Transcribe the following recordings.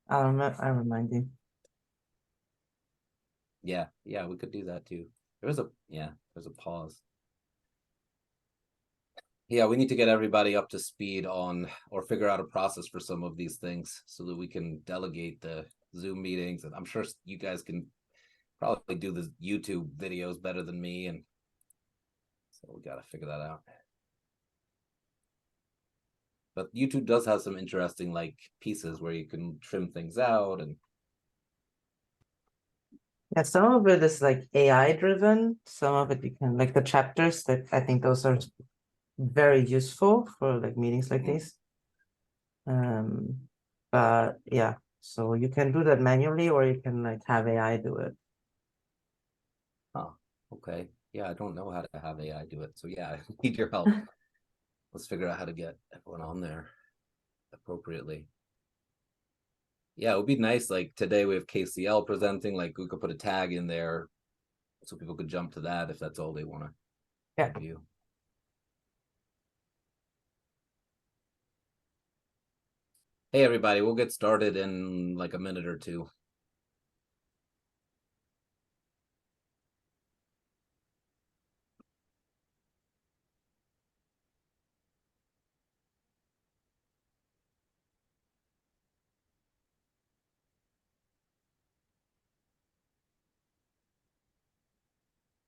I'll remind you. Yeah, we could do that too. There's a pause. Yeah, we need to get everybody up to speed on or figure out a process for some of these things so that we can delegate the Zoom meetings. And I'm sure you guys can probably do the YouTube videos better than me. And so we got to figure that out. But YouTube does have some interesting like pieces where you can trim things out. And Yeah, some of it is like AI driven. Some of it you can like the chapters that I think those are very useful for like meetings like these. But yeah, so you can do that manually or you can like have AI do it. okay. Yeah, I don't know how to have AI do it. So yeah, I need your help. Let's figure out how to get everyone on there appropriately. Yeah, it would be nice. Like today we have KCL presenting, like we could put a tag in there so people could jump to that if that's all they want to view. Hey everybody, we'll get started in like a minute or two.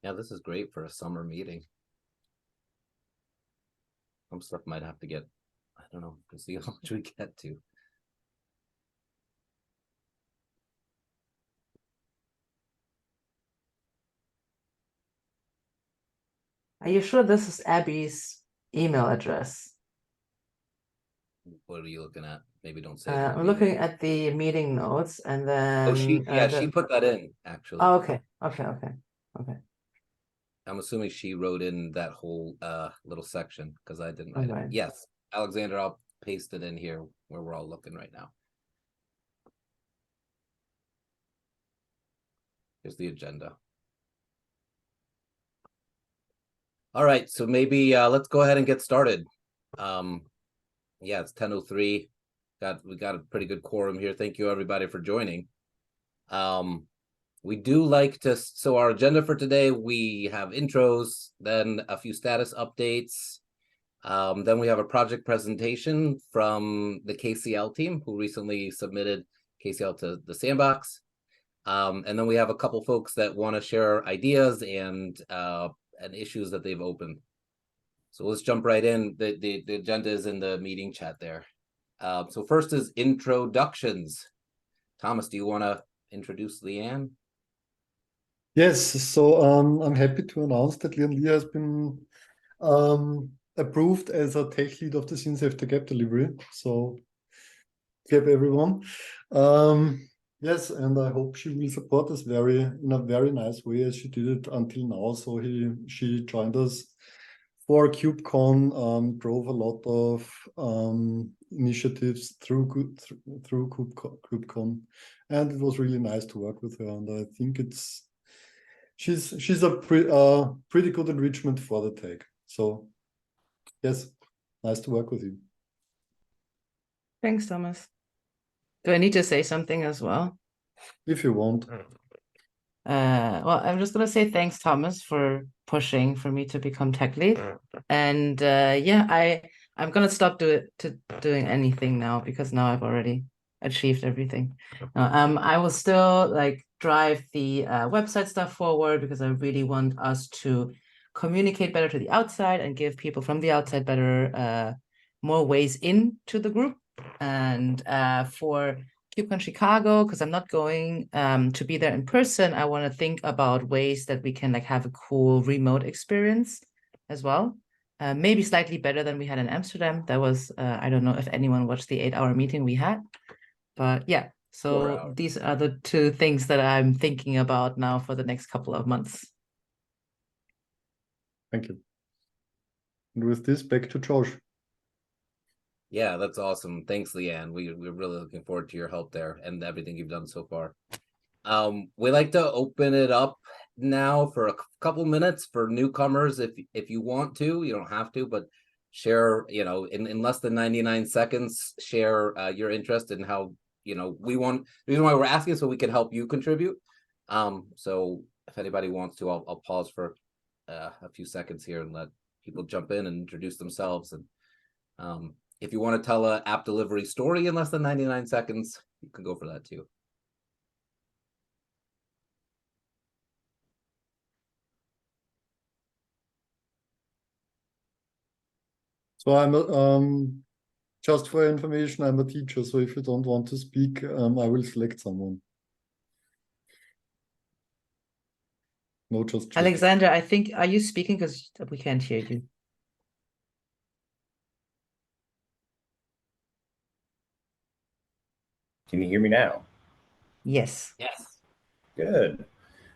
Yeah, this is great for a summer meeting. Some stuff might have to get, I don't know, to see how much we get to. Are you sure this is Abby's email address? What are you looking at? Maybe don't say I'm looking at the meeting notes and then she put that in actually. Oh, okay. I'm assuming she wrote in that whole little section because I didn't write Right. it. Yes, Alexander, I'll paste it in here where we're all looking right now. Here's the agenda. All right, so maybe let's go ahead and get started. Yeah, it's 10:03. We got a pretty good quorum here. Thank you everybody for joining. We do like to, so our agenda for today, we have intros, then a few status updates. Then we have a project presentation from the KCL team who recently submitted KCL to the sandbox. And then we have a couple folks that want to share ideas and issues that they've opened. So let's jump right in. The agenda is in the meeting chat there. So first is introductions. Thomas, do you want to introduce Leanne? Yes, so I'm happy to announce that Leon Lee has been approved as a tech lead of the CNCF Tech App Delivery. So clap everyone. Yes, and I hope she will support us in a very nice way as she did it until now. So she joined us for KubeCon, drove a lot of initiatives through KubeCon, and it was really nice to work with her. And I think she's a pretty good enrichment for the tag. So yes, nice to work with you. Thanks, Thomas. Do I need to say something as well? If you want. Well, I'm just gonna say thanks, Thomas, for pushing for me to become tech lead. And yeah, I'm gonna stop doing anything now because now I've already achieved everything. I will still like drive the website stuff forward because I really want us to communicate better to the outside and give people from the outside better more ways into the group. And for KubeCon Chicago, because I'm not going to be there in person, I want to think about ways that we can like have a cool remote experience as well. Maybe slightly better than we had in Amsterdam. That was, I don't know if anyone watched the 8-hour meeting we had, but yeah. So these are the two things that I'm thinking about now for the next couple of months. Thank you. And with this, back to Josh. Yeah, that's awesome. Thanks, Leanne. We're really looking forward to your help there and everything you've done so far. We like to open it up now for a couple minutes for newcomers. If you want to, you don't have to, but share, in less than 99 seconds, share your interest in how, the reason why we're asking so we can help you contribute. So if anybody wants to, I'll pause for a few seconds here and let people jump in and introduce themselves. And if you want to tell an app delivery story in less than 99 seconds, you can go for that too. So I'm just for information, I'm a teacher. So if you don't want to speak, I will select someone. No, just joking. Alexander, I think, are you speaking? Because we can't hear you. Can you hear me now? Yes. Yes. Good.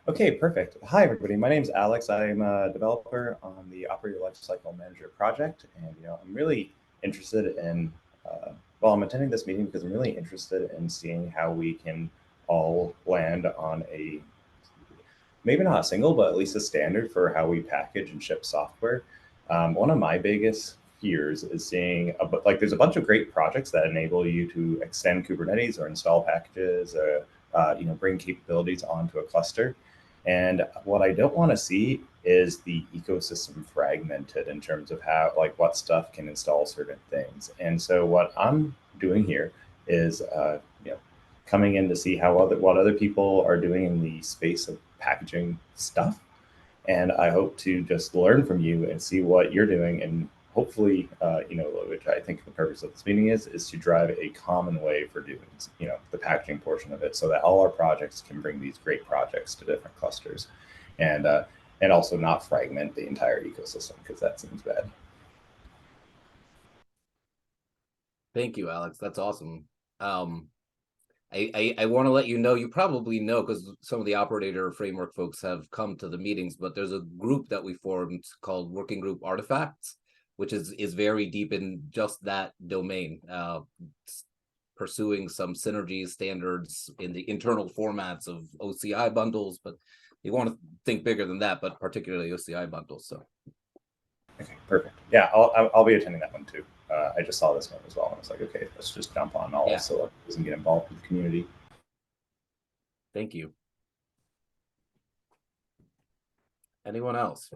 Okay, perfect. Hi, everybody. My name is Alex. I'm a developer on the Operator Lifecycle Manager project, and I'm really interested in. I'm attending this meeting because I'm really interested in seeing how we can all land on a maybe not a single, but at least a standard for how we package and ship software. One of my biggest fears is seeing there's a bunch of great projects that enable you to extend Kubernetes or install packages, bring capabilities onto a cluster. And what I don't want to see is the ecosystem fragmented in terms of how, what stuff can install certain things. And so what I'm doing here is, coming in to see what other people are doing in the space of packaging stuff. And I hope to just learn from you and see what you're doing. And hopefully, which I think the purpose of this meeting is to drive a common way for doing, the packaging portion of it so that all our projects can bring these great projects to different clusters and also not fragment the entire ecosystem, because that seems bad. Thank you, Alex. That's awesome. I want to let you know, you probably know because some of the operator framework folks have come to the meetings, but there's a group that we formed called Working Group Artifacts, which is very deep in just that domain, pursuing some synergies, standards in the internal formats of OCI bundles, but you want to think bigger than that, but particularly OCI bundles. So. Okay, perfect. Yeah, I'll be attending that one too. I just saw this one as well, and I was like, okay, let's just jump on all so it doesn't get involved with the community. Thank you. Anyone else?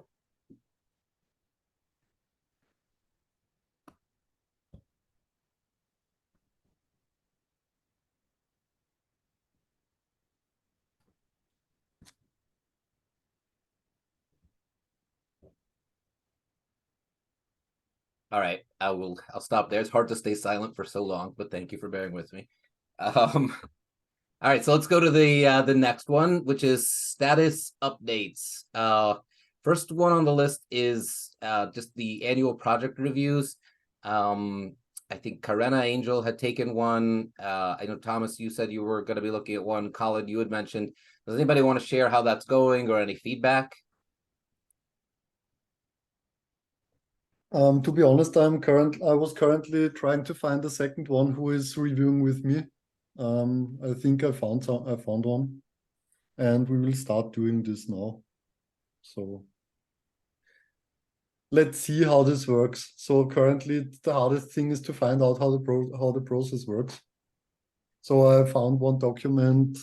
All right, I'll stop there. It's hard to stay silent for so long, but thank you for bearing with me. All right, so let's go to the next one, which is status updates. First one on the list is just the annual project reviews. I think Karena Angel had taken one. I know, Thomas, you said you were going to be looking at one. Colin, you had mentioned. Does anybody want to share how that's going or any feedback? To be honest, I was currently trying to find a second one who is reviewing with me. I think I found one, and we will start doing this now. So let's see how this works. So currently, the hardest thing is to find out how the process works. So I found one document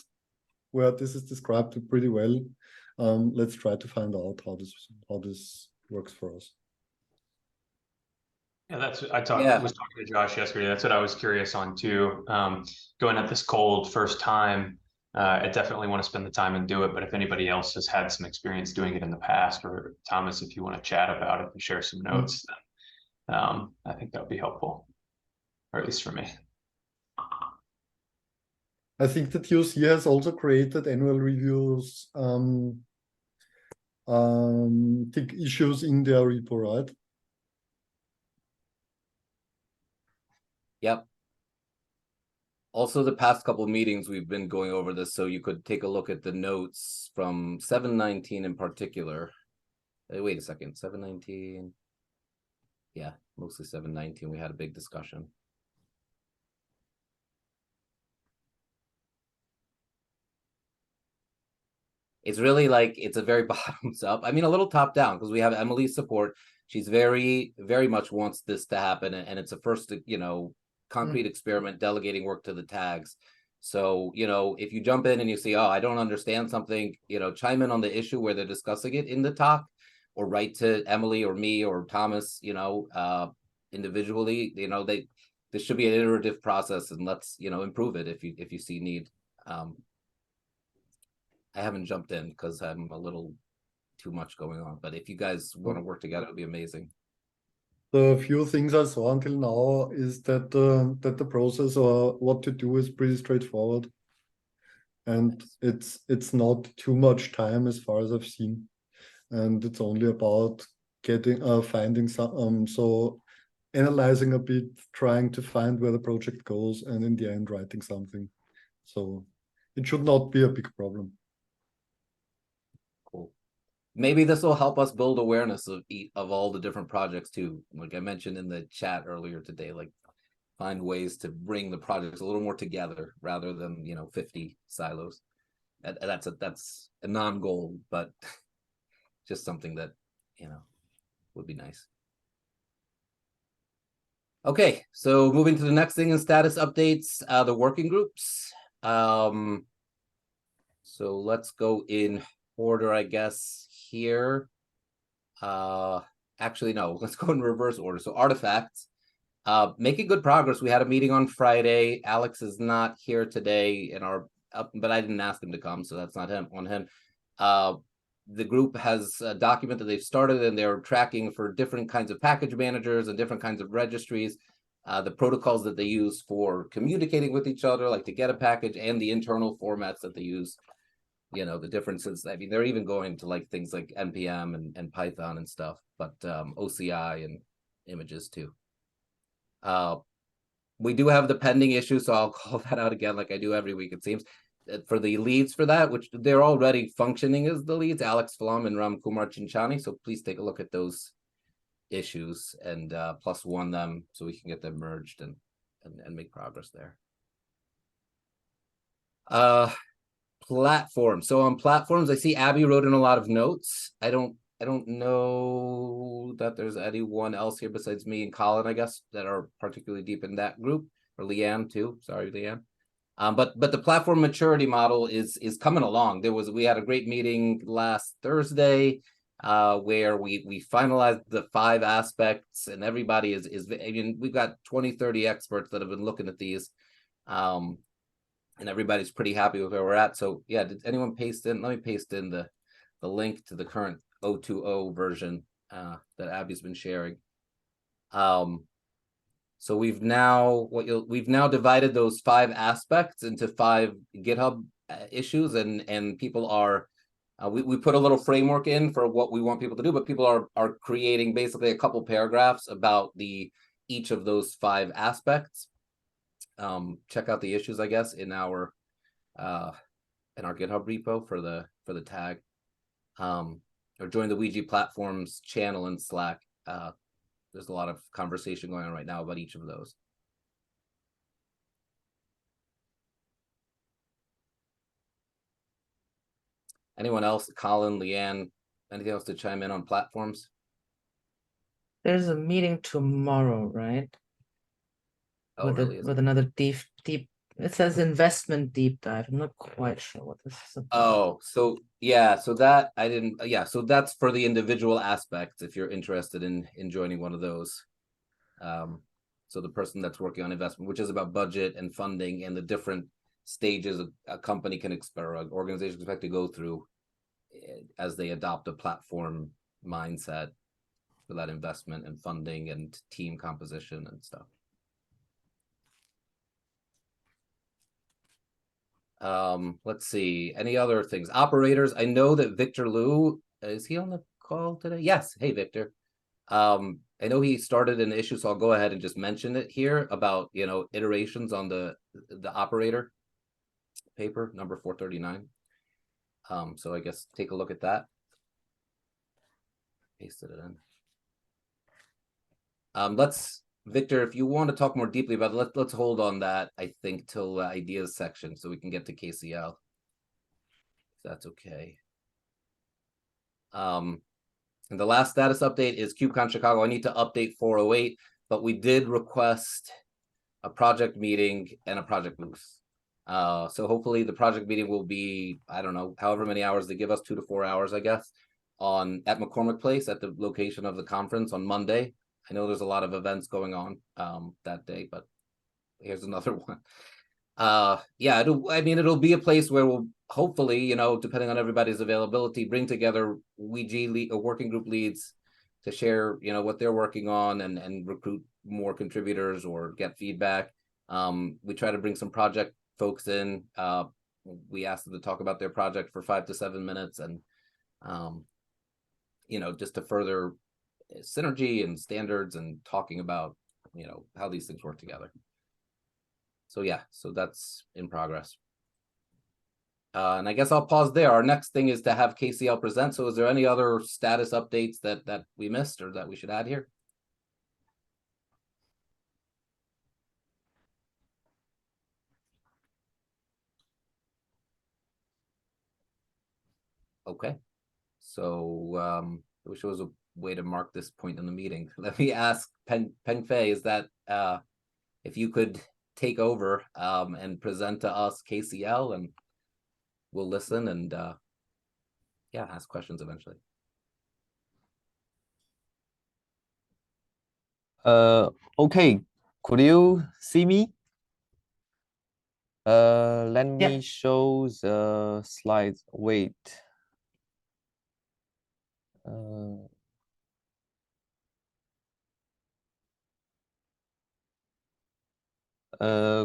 where this is described pretty well. Let's try to find out how this works for us. Yeah, was talking to Josh yesterday. That's what I was curious on too. Going at this cold first time, I definitely want to spend the time and do it. But if anybody else has had some experience doing it in the past, or Thomas, if you want to chat about it and share some notes, then I think that would be helpful, or at least for me. I think the TOC has also created annual reviews, tick issues in their repo, right? Yep. Also, the past couple of meetings, we've been going over this, so you could take a look at the notes from 719 in particular. Wait a second, 719. Yeah, mostly 719. We had a big discussion. It's really it's a very bottoms up. I mean, a little top down because we have Emily's support. she's very much wants this to happen, and it's a first, you know, concrete experiment delegating work to the tags. So, you know, if you jump in and you see, oh, I don't understand something, you know, chime in on the issue where they're discussing it in the talk, or write to Emily or me or Thomas, you know, individually. You know, this should be an iterative process, and let's, you know, improve it if you see need. I haven't jumped in because I'm a little too much going on, but if you guys want to work together, it'll be amazing. The few things I saw until now is that the process or what to do is pretty straightforward, and it's not too much time as far as I've seen, and it's only about getting finding some so analyzing a bit, trying to find where the project goes, and in the end writing something. So it should not be a big problem. Cool. Maybe this will help us build awareness of all the different projects too. Like I mentioned in the chat earlier today, like find ways to bring the projects a little more together rather than, you know, 50 silos. That's a non-goal, but just something that, you know, would be nice. Okay, so moving to the next thing in status updates, the working groups. So let's go in order, I guess, here. Actually, no, let's go in reverse order. So artifacts, making good progress. We had a meeting on Friday. Alex is not here today in our, but I didn't ask him to come, so that's not him on him. The group has a document that they've started, and they're tracking for different kinds of package managers and different kinds of registries, the protocols that they use for communicating with each other, like to get a package, and the internal formats that they use. You know, the differences. I mean, they're even going to like things like NPM and Python and stuff, but OCI and images too. We do have the pending issue, so I'll call that out again like I do every week, it seems. For the leads for that, which they're already functioning as the leads, Alex Flam and Ram Kumar Chinchani. So please take a look at those issues and +1 them so we can get them merged and make progress there. Platforms. So on platforms, I see Abby wrote in a lot of notes. I don't know that there's anyone else here besides me and Colin, I guess, that are particularly deep in that group, or Leanne too. Sorry, Leanne. But the platform maturity model is coming along. We had a great meeting last Thursday where we finalized the 5 aspects, and everybody is I mean, we've got 20-30 experts that have been looking at these, and everybody's pretty happy with where we're at. So yeah, did anyone paste in? Let me paste in the link to the current 020 version that Abby's been sharing. So we've now divided those 5 aspects into 5 GitHub issues, and people are we put a little framework in for what we want people to do, but people are creating basically a couple paragraphs about each of those 5 aspects. Check out the issues, I guess, in our GitHub repo for the tag, or join the Ouija platforms channel in Slack. There's a lot of conversation going on right now about each of those. Anyone else? Colin, Leanne, anything else to chime in on platforms? There's a meeting tomorrow, right? Oh, with really? with another deep. It says investment deep dive. I'm not quite sure what this is about. Oh, so yeah, so that I didn't. Yeah, so that's for the individual aspects. If you're interested in joining one of those, so the person that's working on investment, which is about budget and funding and the different stages a company can expect, or an organization can expect to go through as they adopt a platform mindset for that investment and funding and team composition and stuff. Let's see, any other things? Operators, I know that Victor Liu, is he on the call today? Yes. Hey, Victor. I know he started an issue, so I'll go ahead and just mention it here about, you know, iterations on the operator paper number 439. So I guess take a look at that. Pasted it in. Victor, if you want to talk more deeply about it, let's hold on that, I think, till the ideas section so we can get to KCL. If that's okay. And the last status update is KubeCon Chicago. I need to update 408, but we did request a project meeting and a project booth. So hopefully the project meeting will be, I don't know, however many hours they give us, 2 to 4 hours, I guess, at McCormick Place at the location of the conference on Monday. I know there's a lot of events going on that day, but here's another one. Yeah, it'll be a place where we'll hopefully, you know, depending on everybody's availability, bring together working group leads to share, you know, what they're working on and recruit more contributors or get feedback. We try to bring some project folks in. We asked them to talk about their project for 5 to 7 minutes, and you know, just to further synergy and standards and talking about, you know, how these things work together. So yeah, so that's in progress. And I guess I'll pause there. Our next thing is to have KCL present. So is there any other status updates that we missed or that we should add here? Okay. So I wish there was a way to mark this point in the meeting. Let me ask Peng Fei, is that if you could take over and present to us KCL, and we'll listen and yeah, ask questions eventually. Okay, could you see me? Let me show the slides. Wait.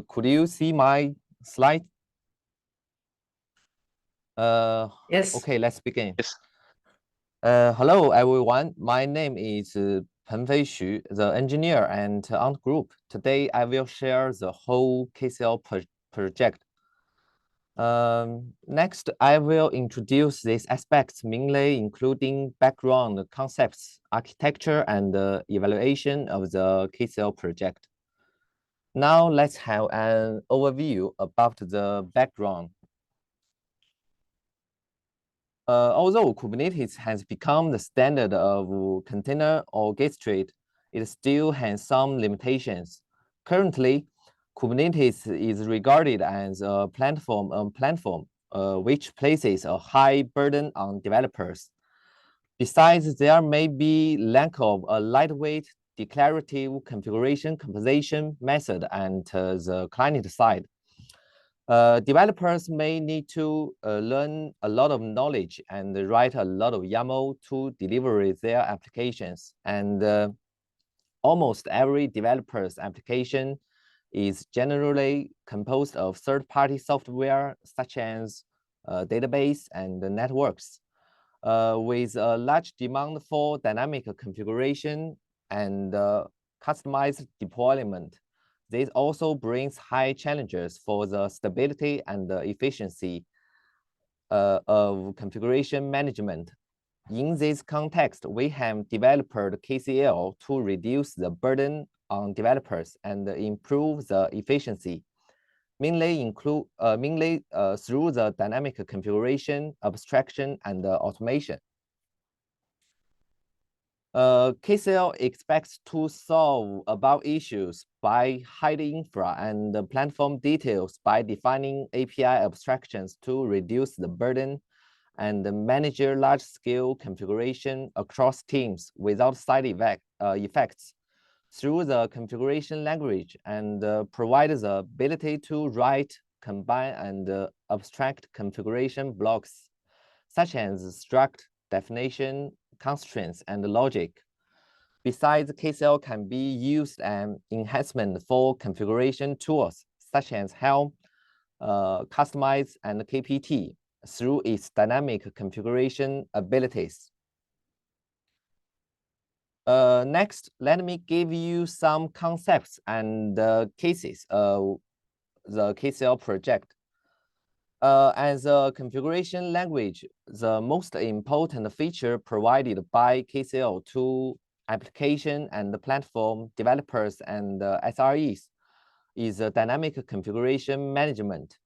Could you see my slide? Yes. Okay, let's begin. Yes. Hello, everyone. My name is Penfei Xu, the engineer and Ant Group. Today, I will share the whole KCL project. Next, I will introduce these aspects, mainly including background concepts, architecture, and evaluation of the KCL project. Now, let's have an overview about the background. Although Kubernetes has become the standard of container orchestrate, it still has some limitations. Currently, Kubernetes is regarded as a platform which places a high burden on developers. Besides, there may be lack of a lightweight declarative configuration composition method and the client side. Developers may need to learn a lot of knowledge and write a lot of YAML to deliver their applications. And almost every developer's application is generally composed of third-party software such as database and networks. With a large demand for dynamic configuration and customized deployment, this also brings high challenges for the stability and the efficiency of configuration management. In this context, we have developed KCL to reduce the burden on developers and improve the efficiency, mainly through the dynamic configuration, abstraction, and automation. KCL expects to solve about issues by hiding infra and the platform details by defining API abstractions to reduce the burden and manage large-scale configuration across teams without side effects through the configuration language, and provide the ability to write, combine, and abstract configuration blocks, such as struct, definition, constraints, and logic. Besides, KCL can be used as enhancement for configuration tools such as Helm, Customize, and KPT through its dynamic configuration abilities. Next, let me give you some concepts and cases of the KCL project. As a configuration language, the most important feature provided by KCL to application and platform developers and SREs is dynamic configuration management.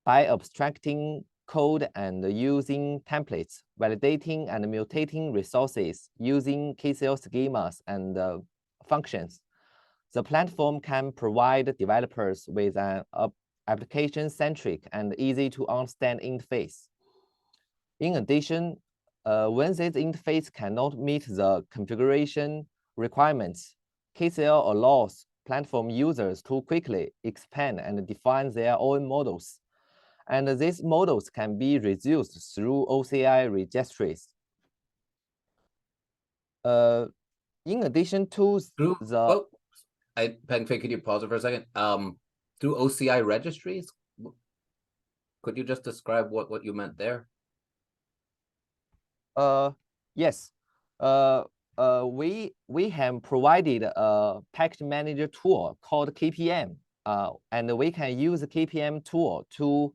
By abstracting code and using templates, validating and mutating resources using KCL schemas and functions. The platform can provide developers with an application-centric and easy-to-understand interface. In addition, when this interface cannot meet the configuration requirements, KCL allows platform users to quickly expand and define their own models. And these models can be reduced through OCI registries. In addition to Peng Fei, could you pause it for a second? Through OCI registries? Could you just describe what you meant there? Yes. We have provided a package manager tool called KPM, and we can use the KPM tool to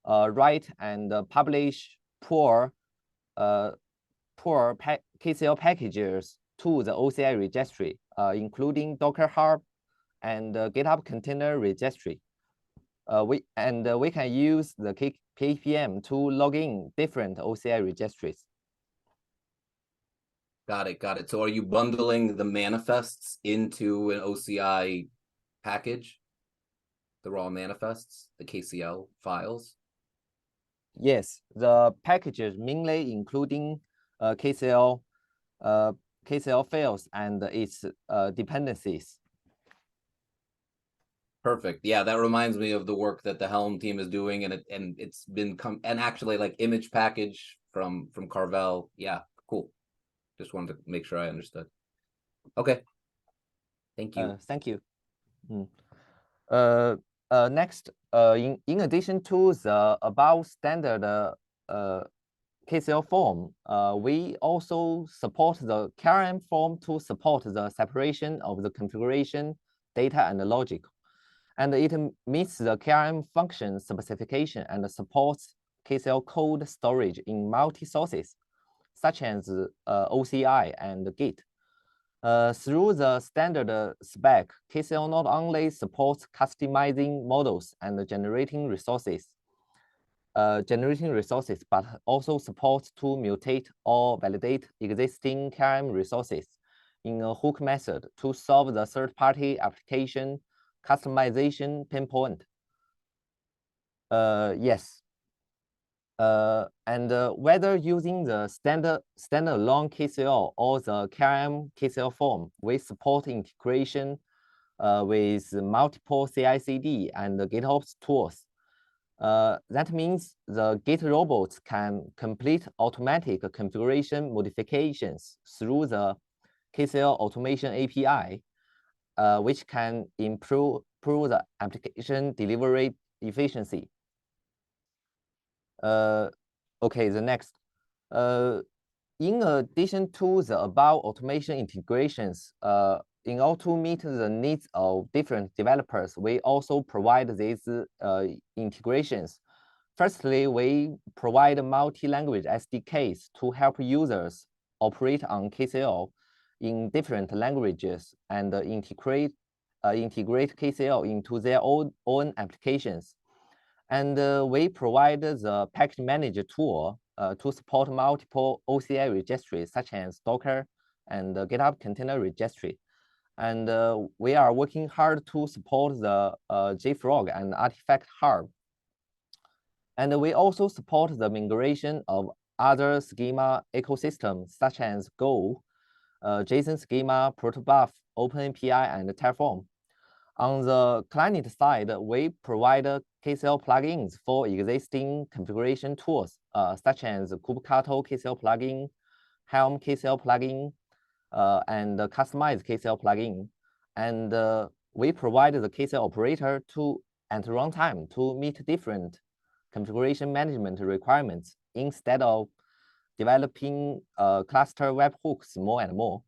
write and publish pull KCL packages to the OCI registry, including Docker Hub and GitHub Container Registry. We can use the KPM to log in different OCI registries. Got it. So are you bundling the manifests into an OCI package? The raw manifests, the KCL files? Yes, the packages mainly including KCL files and its dependencies. Perfect. Yeah, that reminds me of the work that the Helm team is doing, and it's been and actually like image package from Carvel. Yeah, cool. Just wanted to make sure I understood. Okay. Thank you. Thank you. Next, in addition to the above standard KCL form, we also support the KRM form to support the separation of the configuration, data, and the logic. And it meets the KRM function specification and supports KCL code storage in multi-sources, such as OCI and Git. Through the standard spec, KCL not only supports customizing models and generating resources, but also supports to mutate or validate existing KRM resources in a hook method to solve the third-party application customization pain point. Yes. And whether using the standalone KCL or the KRM KCL form, we support integration with multiple CI/CD and GitOps tools. That means the Git robots can complete automatic configuration modifications through the KCL automation API, which can improve the application delivery efficiency. Okay, the next. In addition to the above automation integrations, in order to meet the needs of different developers, we also provide these integrations. Firstly, we provide multi-language SDKs to help users operate on KCL in different languages and integrate KCL into their own applications. And we provide the package manager tool to support multiple OCI registries, such as Docker and GitHub Container Registry. And we are working hard to support the JFrog and Artifact Hub. And we also support the migration of other schema ecosystems, such as Go, JSON schema, Protobuf, OpenAPI, and Terraform. On the client side, we provide KCL plugins for existing configuration tools, such as kubectl KCL plugin, Helm KCL plugin, and customized KCL plugin. And we provide the KCL operator at runtime to meet different configuration management requirements instead of developing cluster webhooks more and more.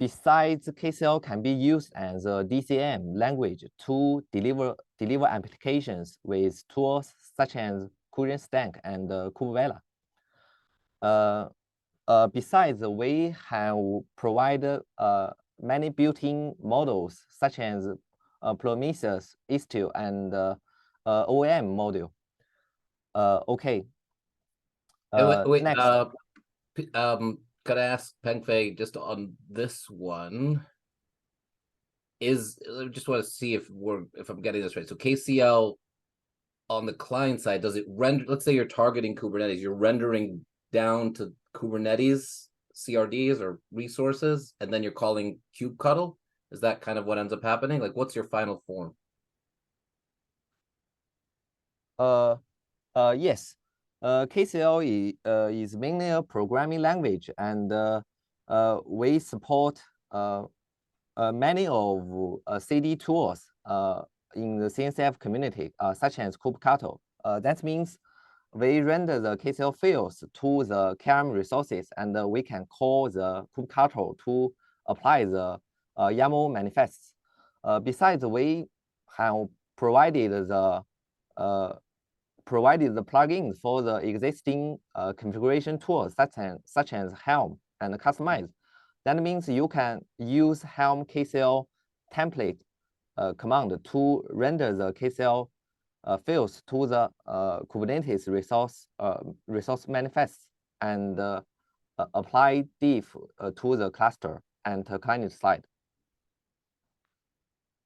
Besides, KCL can be used as a DCM language to deliver applications with tools such as CurrentStack and Kubevela. Besides, we have provided many built-in models such as Prometheus, Istio, and OEM module. Okay. Wait, Next. could I ask Pengfei just on this one? I just want to see if I'm getting this right. So KCL on the client side, does it render, let's say you're targeting Kubernetes, you're rendering down to Kubernetes CRDs or resources, and then you're calling kubectl? Is that kind of what ends up happening? Like, what's your final form? Yes. KCL is mainly a programming language, and we support many of CD tools in the CNCF community, such as kubectl. That means we render the KCL fields to the KRM resources, and we can call the kubectl to apply the YAML manifests. Besides, we have provided the plugins for the existing configuration tools such as Helm and Customize. That means you can use Helm KCL template command to render the KCL fields to the Kubernetes resource manifests and apply diff to the cluster and client side.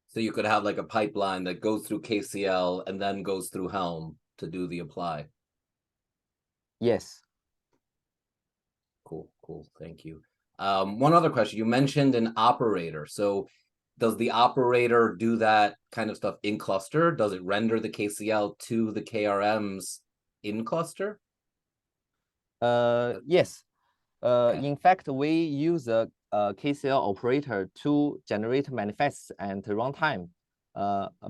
So you could have like a pipeline that goes through KCL and then goes through Helm to do the apply. Yes. Cool. Thank you. One other question. You mentioned an operator. So does the operator do that kind of stuff in cluster? Does it render the KCL to the KRMs in cluster? Yes. Okay. In fact, we use a KCL operator to generate manifests and runtime.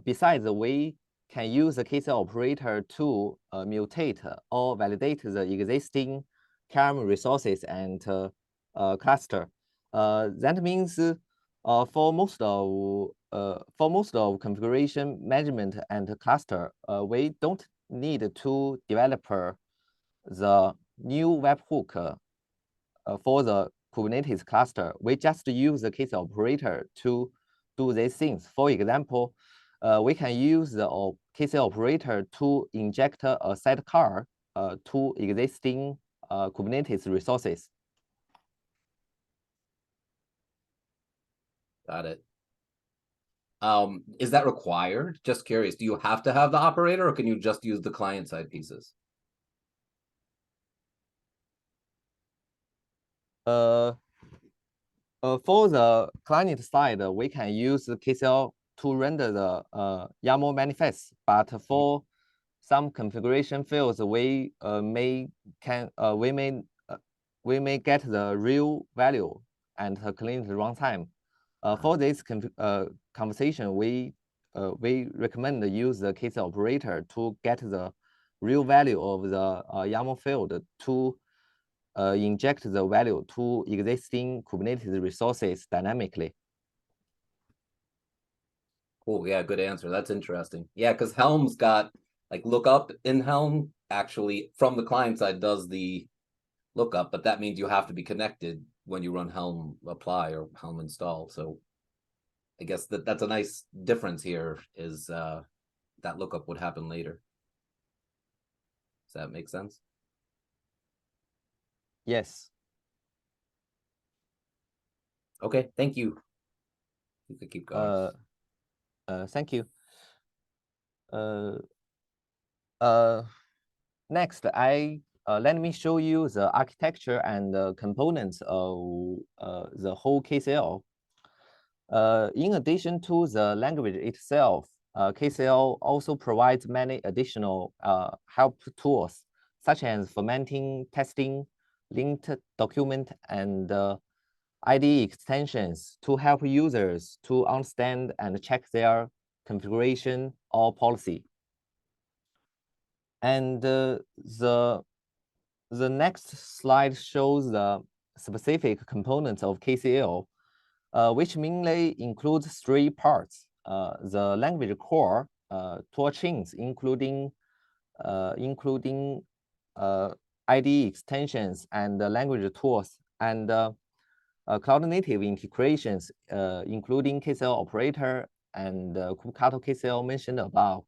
Besides, we can use the KCL operator to mutate or validate the existing KRM resources and cluster. That means for most of configuration management and cluster, we don't need to develop the new webhook for the Kubernetes cluster. We just use the KCL operator to do these things. For example, we can use the KCL operator to inject a sidecar to existing Kubernetes resources. Got it. Is that required? Just curious. Do you have to have the operator, or can you just use the client side pieces? For the client side, we can use KCL to render the YAML manifests, but for some configuration fields, we may get the real value and clean the runtime. For this conversation, we recommend to use the KCL operator to get the real value of the YAML field to inject the value to existing Kubernetes resources dynamically. Cool. Yeah, good answer. That's interesting. Yeah, because Helm's got like lookup in Helm actually from the client side does the lookup, but that means you have to be connected when you run Helm apply or Helm install. So I guess that's a nice difference here is that lookup would happen later. Does that make sense? Yes. Okay, thank you. You could keep going. Thank you. Next, let me show you the architecture and the components of the whole KCL. In addition to the language itself, KCL also provides many additional help tools, such as fermenting, testing, linked document, and IDE extensions to help users to understand and check their configuration or policy. And the next slide shows the specific components of KCL, which mainly includes three parts: the language core, tool chains, including IDE extensions and language tools, and cloud native integrations, including KCL operator and kubectl KCL mentioned above.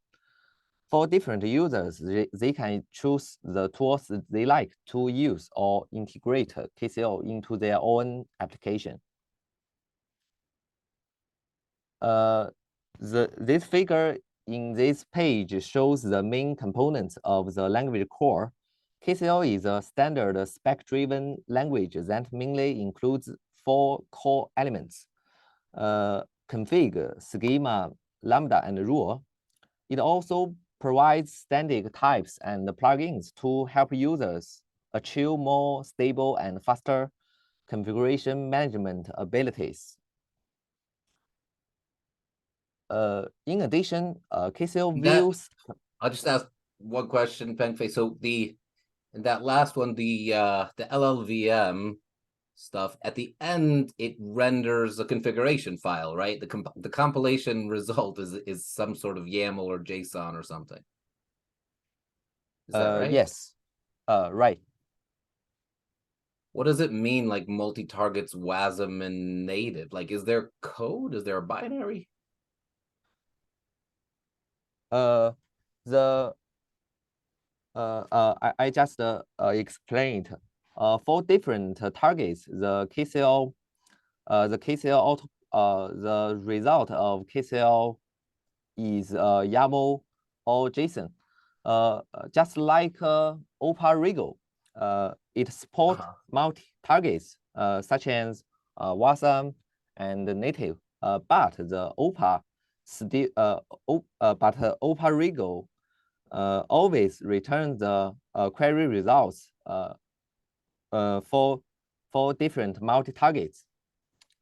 For different users, they can choose the tools they like to use or integrate KCL into their own application. This figure in this page shows the main components of the language core. KCL is a standard spec-driven language that mainly includes 4 core elements: config, schema, lambda, and rule. It also provides static types and plugins to help users achieve more stable and faster configuration management abilities. In addition, KCL views. I'll just ask one question, Pengfei. So that last one, the LLVM stuff, at the end it renders a configuration file, right? The compilation result is some sort of YAML or JSON or something. Is that right? Yes, right. What does it mean, like multi-targets, WASM, and native? Like, is there code? Is there a binary? I just explained. For different targets, the result of KCL is YAML or JSON. Just like OPA-REGO, it supports multi-targets such as WASM and native, but the OPA still OPA-REGO always returns the query results for different multi-targets.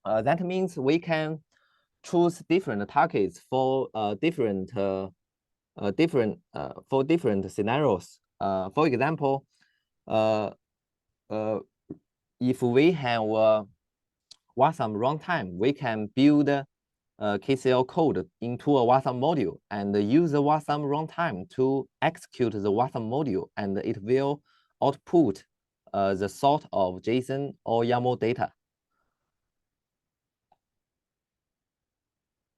That means we can choose different targets for different scenarios. For example, if we have WASM runtime, we can build KCL code into a WASM module and use the WASM runtime to execute the WASM module, and it will output the sort of JSON or YAML data.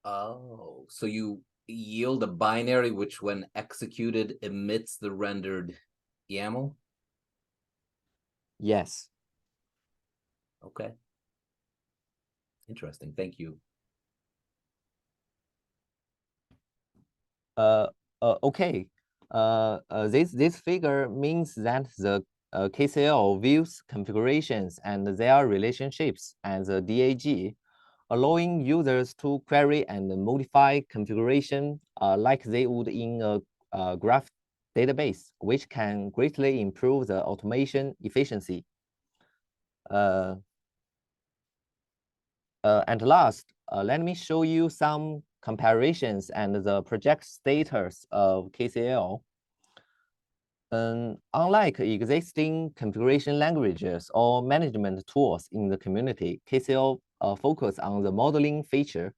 Oh, so you yield a binary which, when executed, emits the rendered YAML? Yes. Okay. Interesting. Thank you. Okay. This figure means that the KCL views configurations and their relationships as a DAG, allowing users to query and modify configuration like they would in a graph database, which can greatly improve the automation efficiency. And last, let me show you some comparisons and the project status of KCL. Unlike existing configuration languages or management tools in the community, KCL focus on the modeling feature.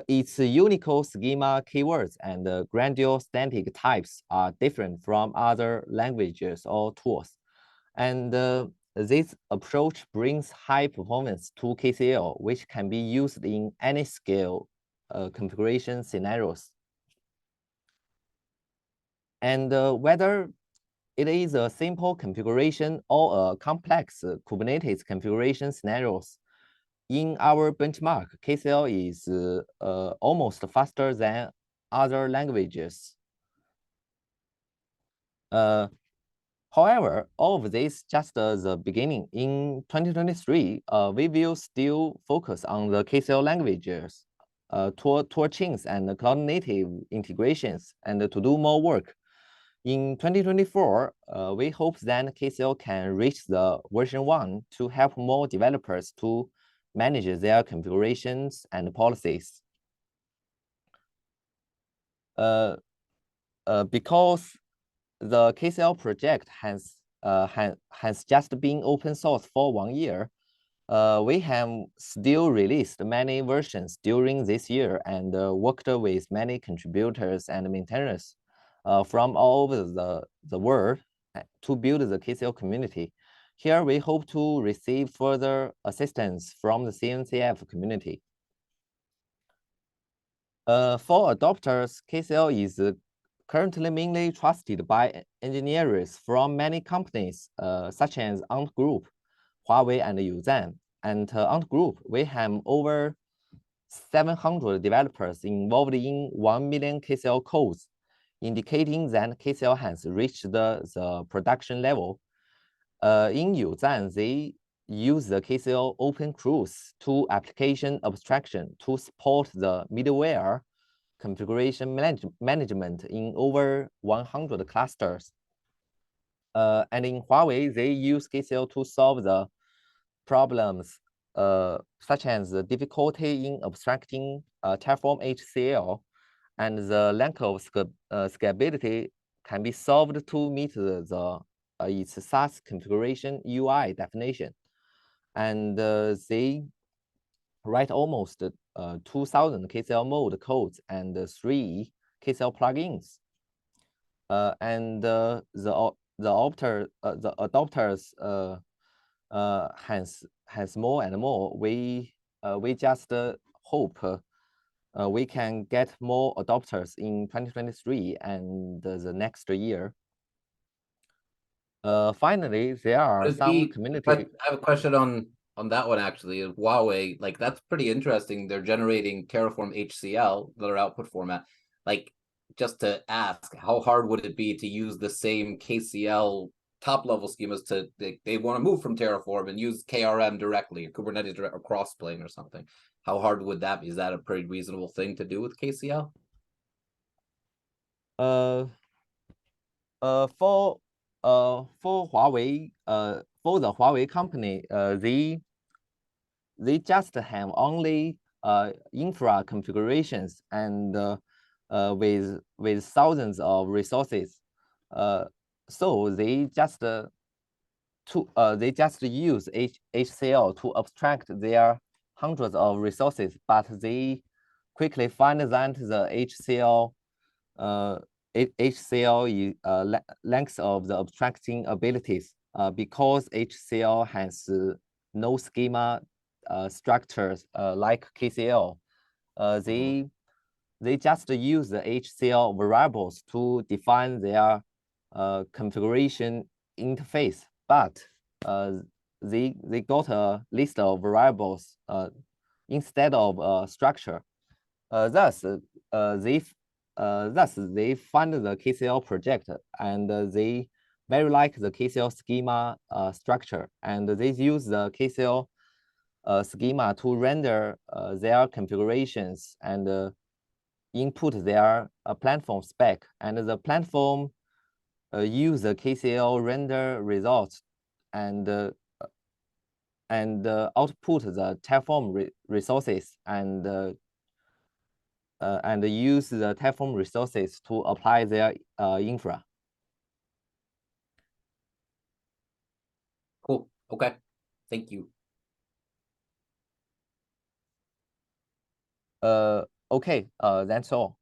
Its Unicode schema keywords and granular static types are different from other languages or tools. And this approach brings high performance to KCL, which can be used in any scale configuration scenarios. And whether it is a simple configuration or a complex Kubernetes configuration scenarios, in our benchmark, KCL is almost faster than other languages. However, all of this just the beginning. In 2023, we will still focus on the KCL languages, tool chains, and cloud native integrations, and to do more work. In 2024, we hope that KCL can reach the version 1 to help more developers to manage their configurations and policies. Because the KCL project has just been open source for 1 year, we have still released many versions during this year and worked with many contributors and maintainers from all over the world to build the KCL community. Here, we hope to receive further assistance from the CNCF community. For adopters, KCL is currently mainly trusted by engineers from many companies, such as Ant Group, Huawei, and Yuzhan. And Ant Group, we have over 700 developers involved in 1 million KCL codes, indicating that KCL has reached the production level. In Yuzhan, they use the KCL Open Cruise to application abstraction to support the middleware configuration management in over 100 clusters. And in Huawei, they use KCL to solve the problems such as the difficulty in abstracting Terraform HCL, and the lack of scalability can be solved to meet its SaaS configuration UI definition. And they write almost 2,000 KCL mode codes and 3 KCL plugins. And the adopters has more and more. We just hope we can get more adopters in 2023 and the next year. Finally, there are some community. I have a question on that one actually. Huawei, like that's pretty interesting. They're generating Terraform HCL, their output format. Like, just to ask, how hard would it be to use the same KCL top level schemas to they want to move from Terraform and use KRM directly, or Kubernetes or Crossplane or something? How hard would that be? Is that a pretty reasonable thing to do with KCL? For Huawei, for the Huawei company, they just have only infra configurations and with thousands of resources. So they just use HCL to abstract their hundreds of resources, but they quickly find that the HCL length of the abstracting abilities because HCL has no schema structures like KCL. They just use the HCL variables to define their configuration interface, but they got a list of variables instead of structure. Thus they fund the KCL project, and they very like the KCL schema structure, and they use the KCL schema to render their configurations and input their platform spec, and the platform use the KCL render results and output the Terraform resources and use the Terraform resources to apply their infra. Cool. Okay. Thank you. Okay. That's all.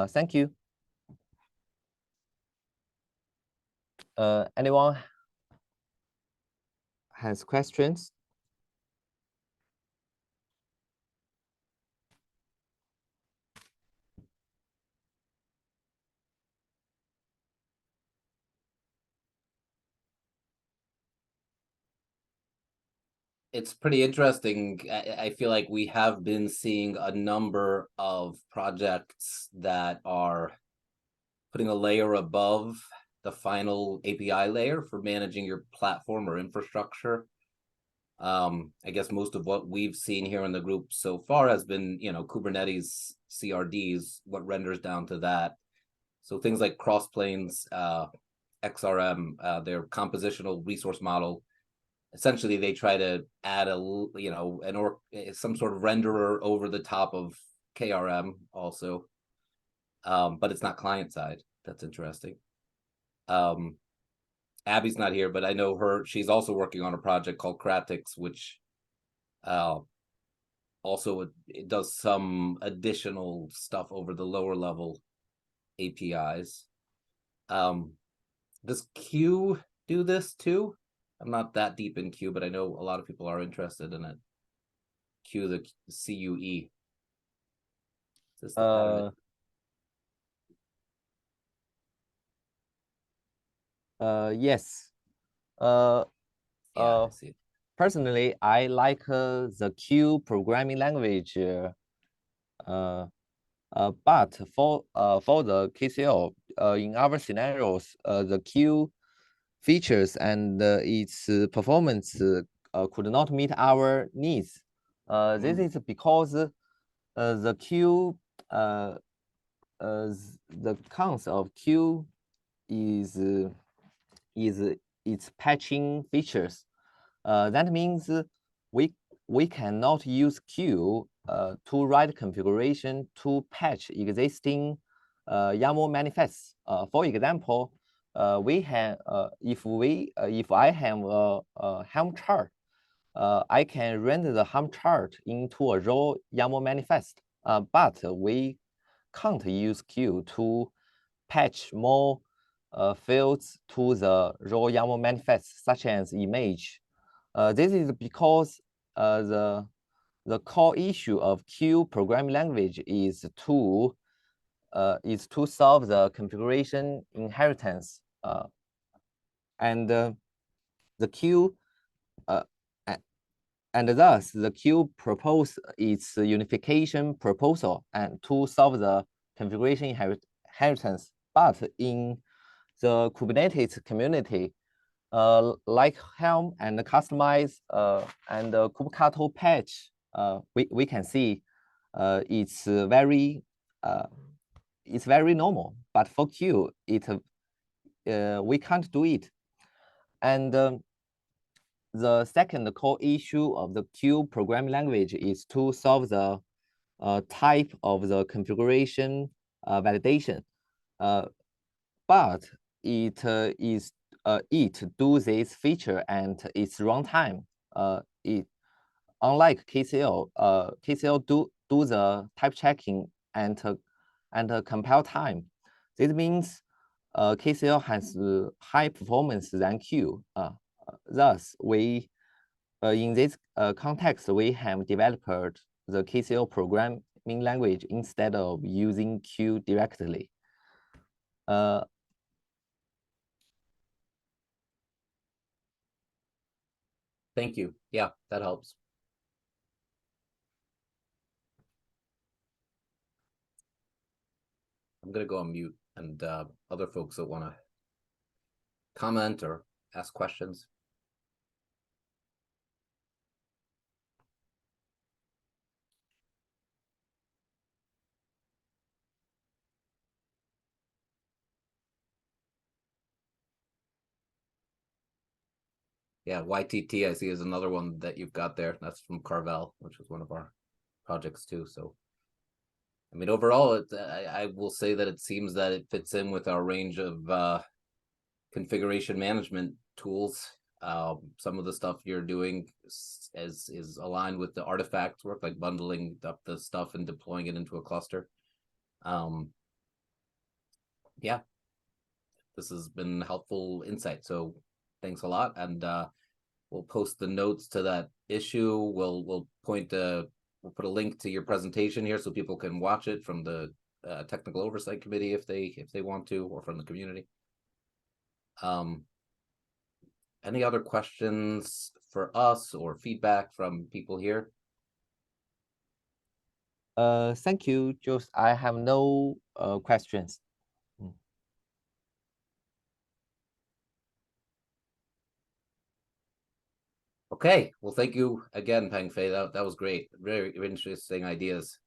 Thank you. Anyone has questions? It's pretty interesting. I feel like we have been seeing a number of projects that are putting a layer above the final API layer for managing your platform or infrastructure. I guess most of what we've seen here in the group so far has been, Kubernetes CRDs, what renders down to that. So things like Crossplane's XRM, their compositional resource model. Essentially, they try to add some sort of renderer over the top of KRM also, but it's not client side. That's interesting. Abby's not here, but I know she's also working on a project called Kratix, which also it does some additional stuff over the lower level APIs. Does Q do this too? I'm not that deep in Q, but I know a lot of people are interested in it. Q, the CUE. Yes. Yeah, I see. Personally, I like the Q programming language. But for the KCL, in our scenarios, the Q features and its performance could not meet our needs. This is because the Q, the counts of Q is its patching features. That means we cannot use Q to write configuration to patch existing YAML manifests. For example, we have if I have a Helm chart, I can render the Helm chart into a raw YAML manifest, but we can't use Q to patch more fields to the raw YAML manifest, such as image. This is because the core issue of Q programming language is to solve the configuration inheritance, and the Q and thus the Q proposed its unification proposal and to solve the configuration inheritance. But in the Kubernetes community, like Helm and Customize and kubectl patch, we can see it's very normal. But for Q, we can't do it. And the second core issue of the Q programming language is to solve the type of the configuration validation. But it do this feature and its runtime. Unlike KCL, KCL do the type checking and compile time. This means KCL has high performance than Q. Thus, we in this context, we have developed the KCL programming language instead of using Q directly. Thank you. Yeah, that helps. I'm going to go on mute, and other folks that want to comment or ask questions. Yeah, YTT I see is another one that you've got there. That's from Carvel, which is one of our projects too. So, I mean, overall, I will say that it seems that it fits in with our range of configuration management tools. Some of the stuff you're doing is aligned with the artifacts work, like bundling up the stuff and deploying it into a cluster. Yeah, this has been helpful insight. So thanks a lot. And we'll post the notes to that issue. We'll put a link to your presentation here so people can watch it from the technical oversight committee if they want to, or from the community. Any other questions for us or feedback from people here? Thank you, Jules. I have no questions. Okay, well, thank you again, Peng Fei. That was great. Very interesting ideas.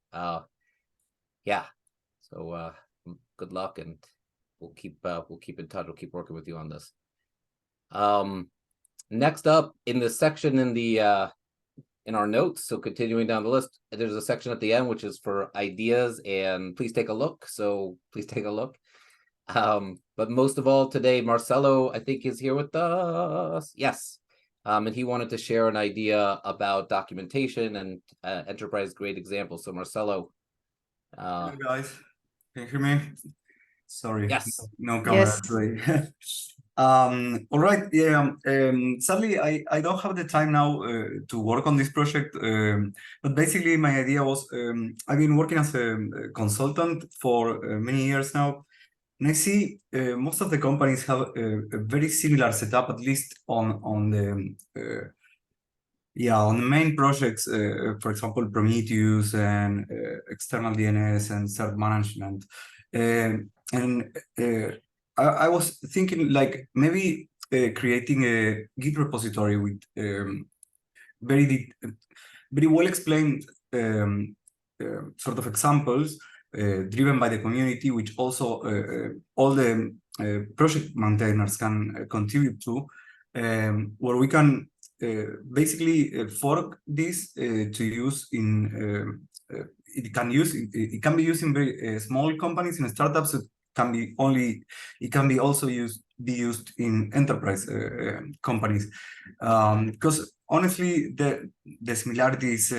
Yeah. So good luck, and we'll keep in touch. We'll keep working with you on this. Next up in the section in our notes, so continuing down the list, there's a section at the end which is for ideas, and please take a look. So please take a look. But most of all today, Marcelo, I think, is here with us. Yes. And he wanted to share an idea about documentation and enterprise grade examples. So Marcelo. Hello guys, can you hear me? Sorry, Yes. no camera Yes. today. All right, yeah. Sadly, I don't have the time now to work on this project. But basically, my idea was I've been working as a consultant for many years now. and I see most of the companies have a very similar setup, at least on the on the main projects. For example, Prometheus and external DNS and cert management. I was thinking like maybe creating a Git repository with very well explained sort of examples driven by the community, which also all the project maintainers can contribute to, where we can basically fork this to use in it can be used in very small companies, in startups. It can be also used in enterprise companies, because honestly the similarities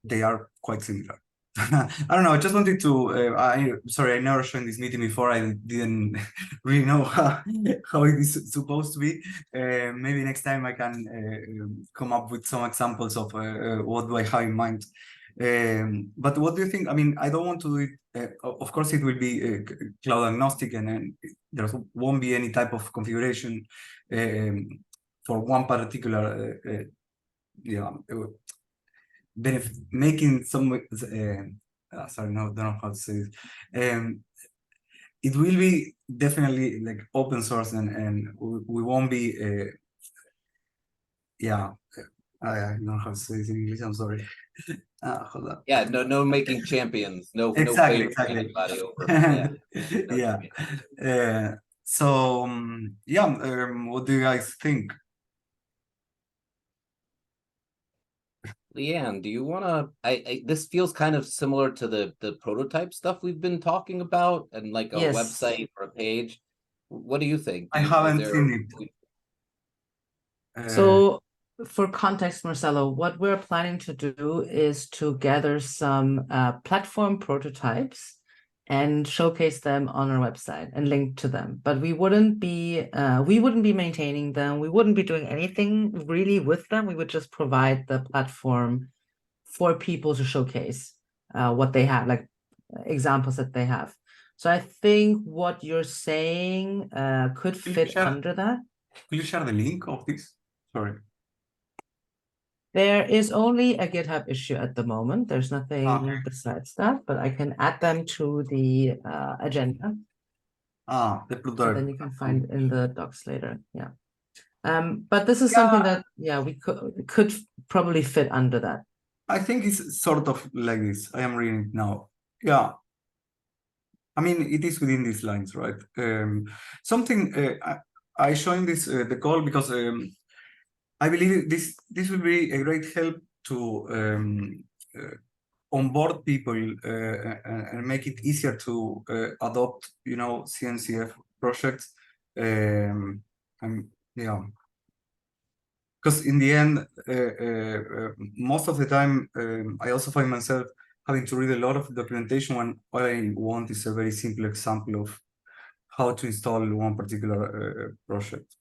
they are quite similar. I don't know. I just wanted to. Sorry, I never joined this meeting before. I didn't really know how it is supposed to be. Maybe next time I can come up with some examples of what do I have in mind. But what do you think? I mean, I don't want to do it. Of course, it will be cloud agnostic, and there won't be any type of configuration for one particular. Benefit, making some sorry, no, don't know how to say this. It will be definitely like open source, and we won't be I don't know how to say this in English. I'm sorry. Hold on. Yeah, no making champions, no Exactly. anybody over. So what do you guys think? Leanne, do you want to? This feels kind of similar to the prototype stuff we've been talking about, and like a Yes. website or a page. What do you think? I haven't seen it. So for context, Marcelo, what we're planning to do is to gather some platform prototypes and showcase them on our website and link to them. But we wouldn't be maintaining them. We wouldn't be doing anything really with them. We would just provide the platform for people to showcase what they have, like examples that they have. So I think what you're saying could fit under that. Will you share the link of this? Sorry. There is only a GitHub issue at the moment. There's nothing besides that, but I can add them to the agenda. The So then you can find in the docs later. Yeah. But this is something that we could probably fit under that. I think it's sort of like this. I am reading it now. Yeah. I mean, it is within these lines, right? Something I joined this the call because I believe this will be a great help to onboard people and make it easier to adopt, CNCF projects. Because in the end, most of the time, I also find myself having to read a lot of documentation when all I want is a very simple example of how to install one particular project.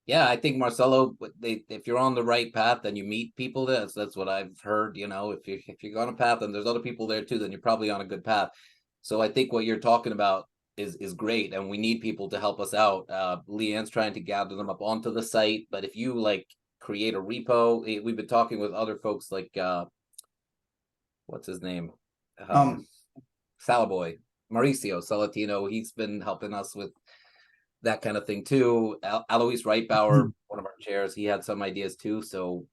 Yeah, I think Marcelo, if you're on the right path, then you meet people. That's what I've heard. If you're on a path and there's other people there too, then you're probably on a good path. So I think what you're talking about is great, and we need people to help us out. Leanne's trying to gather them up onto the site, but if you create a repo, we've been talking with other folks like what's his name, Salaboy, Mauricio Salatino. He's been helping us with that kind of thing too. Alois Reitbauer, one of our chairs, he had some ideas too. So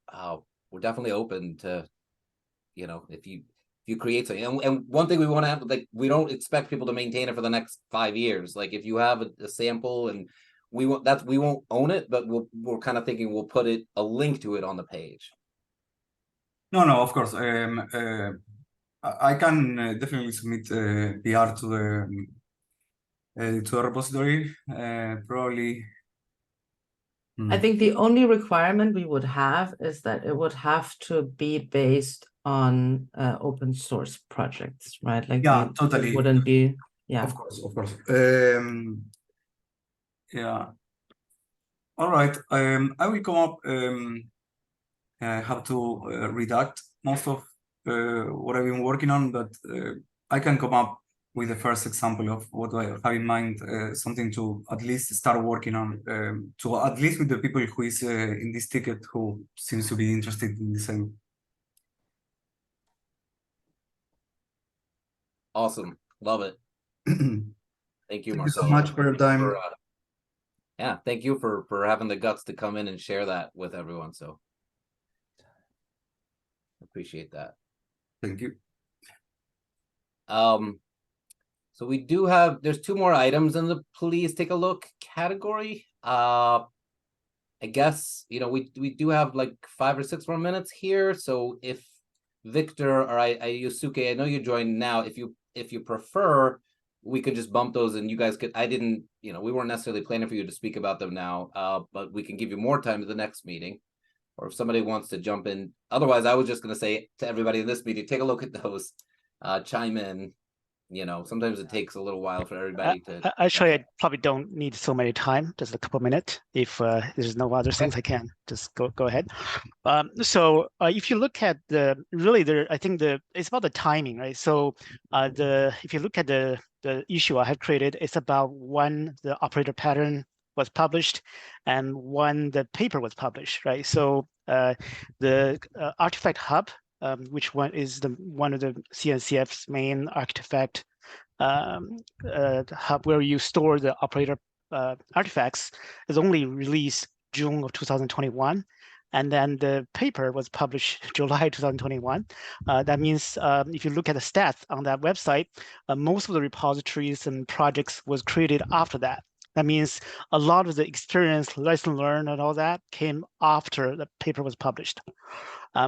we're definitely open to, if you create something. And one thing we want to have, we don't expect people to maintain it for the next 5 years. Like if you have a sample and we won't own it, but we're kind of thinking we'll put a link to it on the page. No, of course. I can definitely submit PR to the repository. Probably. I think the only requirement we would have is that it would have to be based on open source projects, right? Totally. It wouldn't be. Yeah. Of course. Yeah. All right. I will come up. I have to redact most of what I've been working on, but I can come up with the first example of what I have in mind, something to at least start working on, to at least with the people who is in this ticket who seems to be interested in the same. Awesome. Love it. Thank you, Thank you Marcelo. so much for your time. Yeah, thank you for having the guts to come in and share that with everyone. So appreciate that. Thank you. So we do have, there's 2 more items in the please take a look category. I guess, you know, we do have like 5 or 6 more minutes here. So if Victor or Yusuke, I know you joined now. If you prefer, we could just bump those and you guys could, you know, we weren't necessarily planning for you to speak about them now, but we can give you more time to the next meeting. Or if somebody wants to jump in. Otherwise, I was just going to say to everybody in this meeting, take a look at those, chime in. You know, sometimes it takes a little while for everybody to. Actually, I probably don't need so many time, just a couple minutes. If there's no other things, I can just go ahead. So if you look at I think it's about the timing, right? So if you look at the issue I have created, it's about when the operator pattern was published and when the paper was published, right? So the artifact hub, which one is one of the CNCF's main artifact hub where you store the operator artifacts, is only released June of 2021. And then the paper was published July 2021. That means if you look at the stats on that website, most of the repositories and projects was created after that. That means a lot of the experience, lesson learned, and all that came after the paper was published.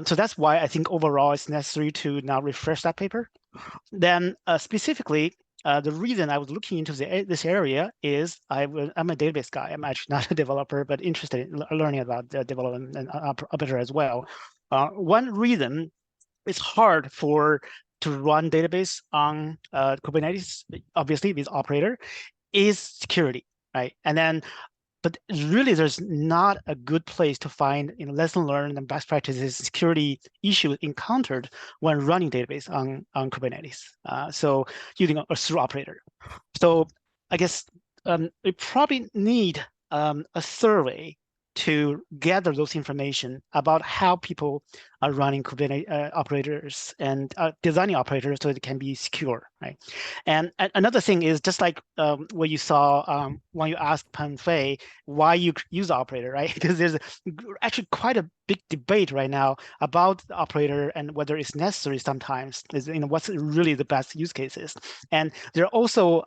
So that's why I think overall it's necessary to now refresh that paper. Then specifically, the reason I was looking into this area is I'm a database guy. I'm actually not a developer, but interested in learning about the development and operator as well. One reason it's hard to run database on Kubernetes, obviously with operator, is security, right? And then, but really there's not a good place to find lesson learned and best practices security issues encountered when running database on Kubernetes. So using through operator. So I guess we probably need a survey to gather those information about how people are running Kubernetes operators and designing operators so it can be secure, right? And another thing is just like what you saw when you asked Pan Fei why you use operator, right? Because there's actually quite a big debate right now about the operator and whether it's necessary sometimes, what's really the best use cases. And there are also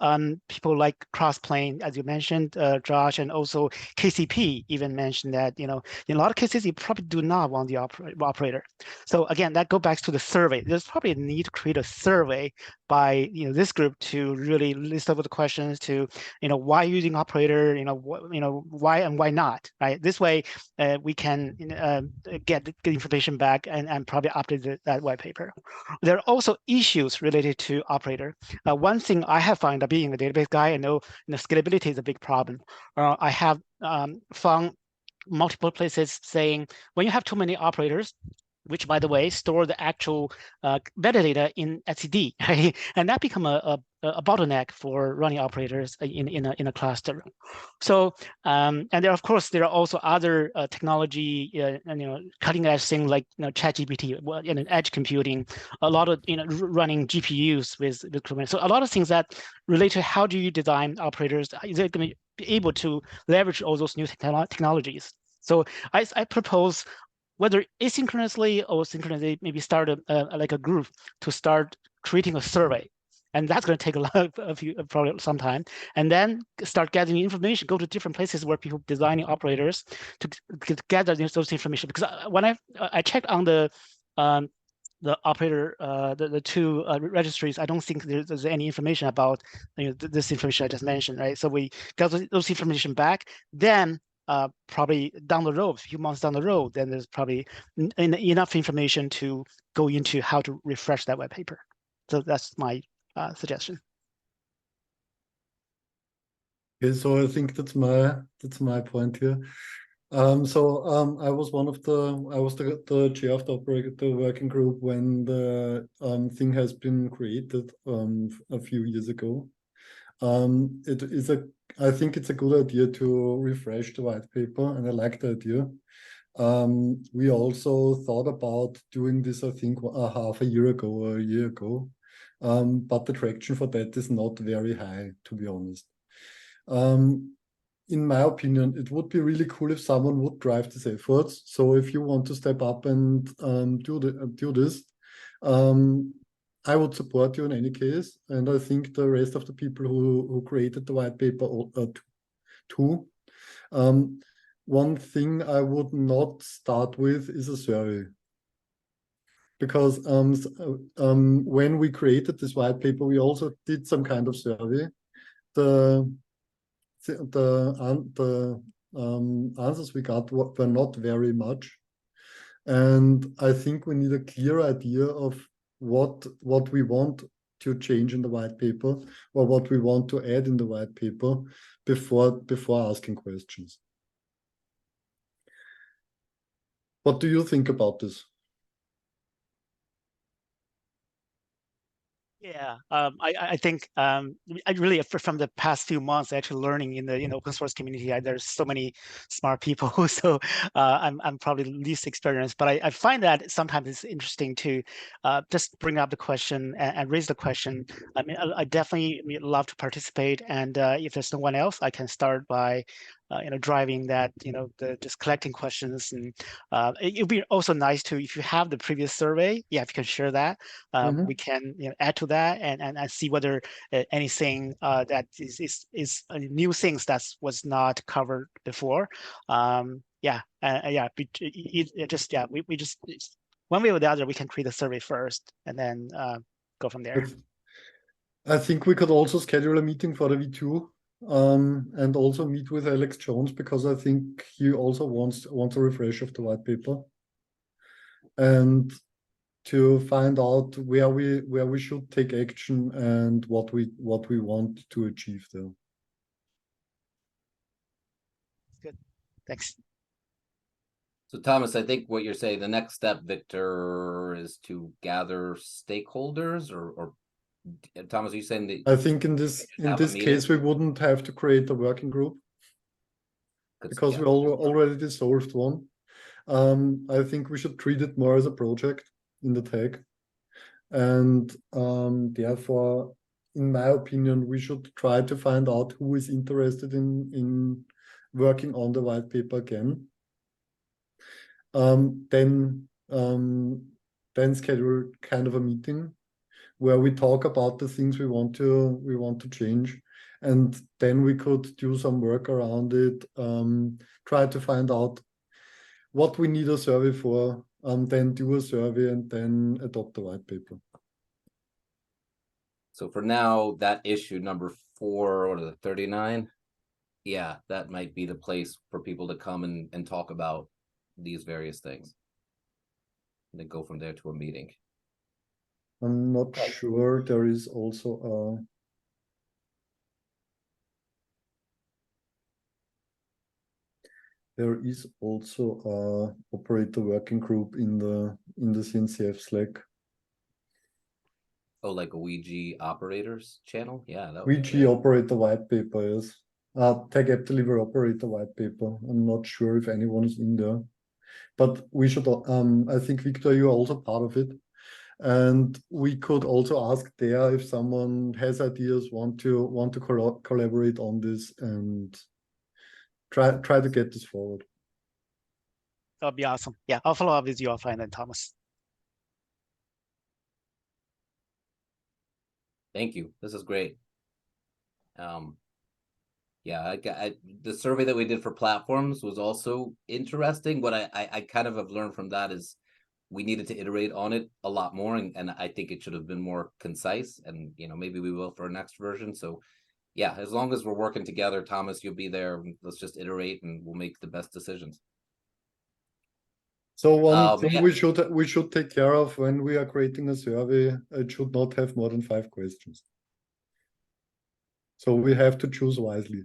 people like Crossplane, as you mentioned, Josh, and also KCP even mentioned that, in a lot of cases, you probably do not want the operator. So again, that goes back to the survey. There's probably a need to create a survey by this group to really list over the questions to why using operator, why and why not, right? This way we can get information back and probably update that white paper. There are also issues related to operator. One thing I have found, being a database guy, I know scalability is a big problem. I have found multiple places saying when you have too many operators, which, by the way, store the actual metadata in etcd, right? And that become a bottleneck for running operators in a cluster. So, and there are also other technology, cutting edge things like ChatGPT, edge computing, a lot of running GPUs with Kubernetes. So a lot of things that relate to how do you design operators? Is it going to be able to leverage all those new technologies? So I propose, whether asynchronously or synchronously, maybe start like a group to start creating a survey. And that's going to take probably some time. And then start gathering information, go to different places where people designing operators to gather those information. Because when I checked on the operator, the 2 registries, I don't think there's any information about this information I just mentioned, right? So we got those information back. Then probably down the road, a few months down the road, then there's probably enough information to go into how to refresh that white paper. So that's my suggestion. Okay, so I think that's my point here. I was the chair of the working group when the thing has been created a few years ago. I think it's a good idea to refresh the white paper, and I like the idea. We also thought about doing this, I think, half a year ago or a year ago, but the traction for that is not very high, to be honest. In my opinion, it would be really cool if someone would drive these efforts. So if you want to step up and do this, I would support you in any case. And I think the rest of the people who created the white paper too. One thing I would not start with is a survey. Because when we created this white paper, we also did some kind of survey. The answers we got were not very much, and I think we need a clear idea of what we want to change in the white paper or what we want to add in the white paper before asking questions. What do you think about this? Yeah, I think I really from the past few months actually learning in the open source community. There's so many smart people, so I'm probably least experienced. But I find that sometimes it's interesting to just bring up the question and raise the question. I mean, I definitely love to participate, and if there's no one else, I can start by driving that, just collecting questions. And it would be also nice to, if you have the previous survey, if you can share that, we can add to that and see whether anything that is new things that was not covered before. We just one way or the other, we can create a survey first and then go from there. I think we could also schedule a meeting for the V2. And also meet with Alex Jones, because I think he also wants a refresh of the white paper, and to find out where we should take action and what we want to achieve there. Good, thanks. So Thomas, I think what you're saying, the next step, Victor, is to gather stakeholders, or Thomas, are you saying that? I think in this case we wouldn't have to create a working group, because we already dissolved one. I think we should treat it more as a project in the tag, and therefore, in my opinion, we should try to find out who is interested in working on the white paper again. Then schedule kind of a meeting where we talk about the things we want to change, and then we could do some work around it, try to find out what we need a survey for, then do a survey, and then adopt the white paper. So for now, that issue number 4, or the 39, that might be the place for people to come and talk about these various things, and then go from there to a meeting. I'm not sure. There is also a operator working group in the CNCF Slack. Oh, like a WeG operators channel? Yeah, that WeG operator white paper is tag app delivery operator white paper. I'm not sure if anyone is in there, but we should. I think Victor, you are also part of it. And we could also ask there if someone has ideas, want to collaborate on this, and try to get this forward. That'll be awesome. Yeah, I'll follow up with you offline then, Thomas. Thank you. This is great. The survey that we did for platforms was also interesting. What I kind of have learned from that is we needed to iterate on it a lot more, and I think it should have been more concise, and maybe we will for our next version. So as long as we're working together, Thomas, you'll be there. Let's just iterate and we'll make the best decisions. So one thing we should take care of when we are creating a survey, it should not have more than 5 questions. So we have to choose wisely.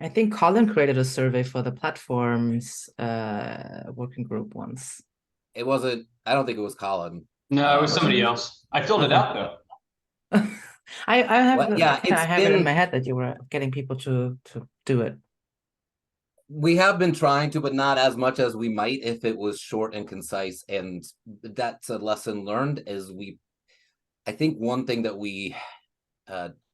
I think Colin created a survey for the platforms working group once. It wasn't. I don't think it was Colin. No, it was Uh, somebody else. I filled it Okay. out though. I have Well, yeah, I think I it's have it in been- my head that you were getting people to do it. We have been trying to, but not as much as we might if it was short and concise. And that's a lesson learned. I think one thing that we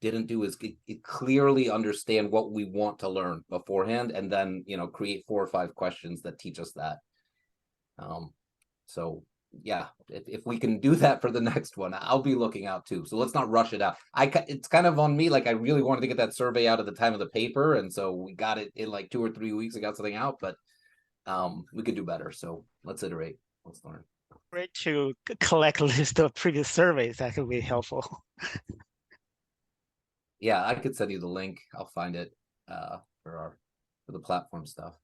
didn't do is clearly understand what we want to learn beforehand, and then create 4 or 5 questions that teach us that. So yeah, if we can do that for the next one, I'll be looking out too. So let's not rush it out. It's kind of on me. Like I really wanted to get that survey out at the time of the paper, and so we got it in like 2 or 3 weeks. I got something out, but we could do better. So let's iterate. Let's learn. Great to collect a list of previous surveys. That could be helpful. Yeah, I could send you the link. I'll find it for the platform stuff.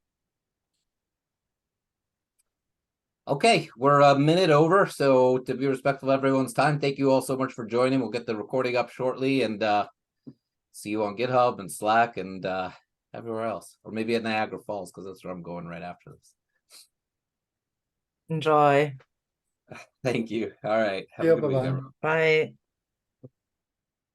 Okay, we're a minute over, so to be respectful of everyone's time, thank you all so much for joining. We'll get the recording up shortly, and see you on GitHub and Slack and everywhere else, or maybe at Niagara Falls, because that's where I'm going right after this. Enjoy. Thank you. All right. Have a Yeah, good week, bye-bye. everyone. Bye.